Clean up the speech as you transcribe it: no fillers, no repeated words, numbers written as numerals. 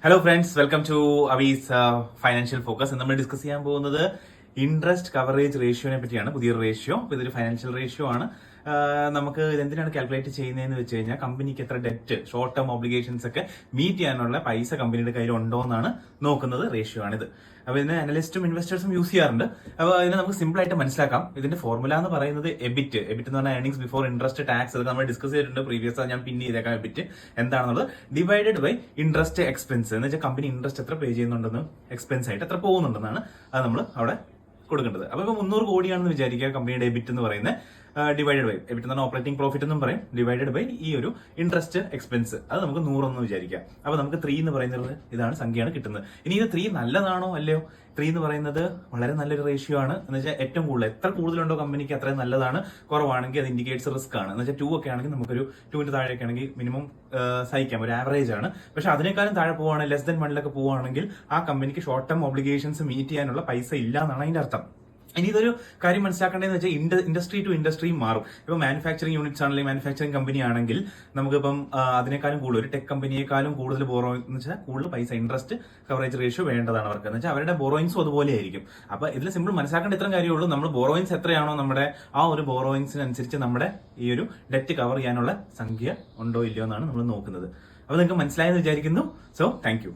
Hello friends, welcome to Avees financial focus. നമ്മൾ discuss ചെയ്യാൻ പോകുന്നത് ഇൻട്രസ്റ്റ് കവറേജ് റേഷ്യോനെ പറ്റിയാണ്. പുതിയൊരു റേഷ്യോ. ഇതൊരു ഫൈനാൻഷ്യൽ റേഷ്യോ ആണ്. നമുക്ക് ഇതെന്തിനാണ് കാൽക്കുലേറ്റ് ചെയ്യുന്നതെന്ന് വെച്ച് കഴിഞ്ഞാൽ കമ്പനിക്ക് എത്ര ഡെറ്റ്, ഷോർട്ട് ടേം ഒബ്ലിഗേഷൻസ് ഒക്കെ മീറ്റ് ചെയ്യാനുള്ള പൈസ കമ്പനിയുടെ കയ്യിൽ ഉണ്ടോ എന്നാണ് നോക്കുന്നത് റേഷ്യോ ആണിത്. അപ്പോൾ ഇതിന് അനലിസ്റ്റും ഇൻവെസ്റ്റേഴ്സും യൂസ് ചെയ്യാറുണ്ട്. അപ്പോൾ ഇതിനെ നമുക്ക് സിമ്പിൾ ആയിട്ട് മനസ്സിലാക്കാം. ഇതിന്റെ ഫോർമുല എന്ന് പറയുന്നത് എബിറ്റ് എന്ന് പറഞ്ഞാൽ ഏർണിംഗ്സ് ബിഫോർ ഇൻട്രസ്റ്റ് ടാക്സ്. അത് നമ്മൾ ഡിസ്കസ് ചെയ്തിട്ടുണ്ട് പ്രീവിയസ്. ഞാൻ പിൻ ചെയ്തേക്കാം. എബിറ്റ് എന്താണെന്നുള്ളത് ഡിവൈഡഡ് ബൈ ഇൻട്രസ്റ്റ് എക്സ്പെൻസ് എന്ന് വെച്ചാൽ കമ്പനി ഇൻട്രസ്റ്റ് എത്ര പേ ചെയ്യുന്നുണ്ടെന്ന്, എക്സ്പെൻസ് ആയിട്ട് എത്ര പോകുന്നുണ്ടെന്നാണ് അത് നമ്മൾ അവിടെ കൊടുക്കേണ്ടത്. അപ്പോൾ ഇപ്പോൾ 300 കോടിയാണെന്ന് വിചാരിക്കുക കമ്പനിയുടെ എബിറ്റ് എന്ന് പറയുന്നത്. ഡിവൈഡഡ് ബൈ എബിറ്റ് എന്ന് പറഞ്ഞാൽ ഓപ്പറേറ്റിംഗ് പ്രോഫിറ്റ് എന്നും പറയും. ഡിവൈഡഡ് ബൈ ഈ ഒരു ഇൻട്രസ്റ്റ് എക്സ്പെൻസ്, അത് നമുക്ക് 100 എന്ന് വിചാരിക്കാം. അപ്പോൾ നമുക്ക് 3 എന്ന് പറയുന്നത് ഇതാണ് സംഖ്യയാണ് കിട്ടുന്നത്. ഇനി ഇത് 3 നല്ലതാണോ അല്ലയോ? 3 എന്ന് പറയുന്നത് വളരെ നല്ലൊരു റേഷ്യോ ആണ്. എന്ന് വെച്ചാൽ ഏറ്റവും കൂടുതൽ എത്ര കൂടുതലുണ്ടോ കമ്പനിക്ക് അത്രയും നല്ലതാണ്. കുറവാണെങ്കിൽ അത് ഇൻഡിക്കേറ്റ്സ് റിസ്ക് ആണ്. എന്ന് വെച്ചാൽ 2 ഒക്കെ ആണെങ്കിൽ നമുക്കൊരു 2ന്റെ താഴെയൊക്കെ ആണെങ്കിൽ മിനിമം സഹിക്കാം, ഒരു ആവറേജ് ആണ്. പക്ഷെ അതിനേക്കാളും താഴെ പോവുകയാണെങ്കിൽ ലെസ് ദൻ 1 പോവുകയാണെങ്കിൽ ആ കമ്പനിക്ക് ഷോർട്ട് ടേം ഒബ്ലിഗേഷൻസ് മീറ്റ് ചെയ്യാനുള്ള പൈസ ഇല്ല എന്നാണ് അതിന്റെ അർത്ഥം. ഇനി ഇതൊരു കാര്യം മനസ്സിലാക്കേണ്ടതെന്ന് വെച്ചാൽ ഇൻഡസ്ട്രി ടു ഇൻഡസ്ട്രി മാറും. ഇപ്പൊ മാനുഫാക്ചറിംഗ് യൂണിറ്റ്സ് ആണെങ്കിൽ മാനുഫാക്ചറിംഗ് കമ്പനി ആണെങ്കിൽ നമുക്കിപ്പം അതിനേക്കാളും കൂടുതൽ ഒരു ടെക് കമ്പനിയെക്കാളും കൂടുതൽ ബോറോയിങ് എന്ന് വെച്ചാൽ കൂടുതൽ പൈസ ഇൻട്രസ്റ്റ് കവറേജ് റേഷ്യോ വേണ്ടതാണ് അവർക്ക്. എന്ന് വെച്ചാൽ അവരുടെ ബോറോയിങ്സും അതുപോലെ ആയിരിക്കും. അപ്പൊ ഇതിൽ സിമ്പിൾ മനസ്സിലാക്കേണ്ട ഇത്രയും കാര്യമുള്ളൂ. നമ്മൾ ബോറോയിങ്സ് എത്രയാണോ നമ്മുടെ ആ ഒരു ബോറോയിങ്സിനനുസരിച്ച് നമ്മുടെ ഈ ഒരു ഡെറ്റ് കവർ ചെയ്യാനുള്ള സംഖ്യ ഉണ്ടോ ഇല്ലയോ എന്നാണ് നമ്മൾ നോക്കുന്നത്. അപ്പൊ നിങ്ങൾക്ക് മനസ്സിലായെന്ന് വിചാരിക്കുന്നു. So thank you.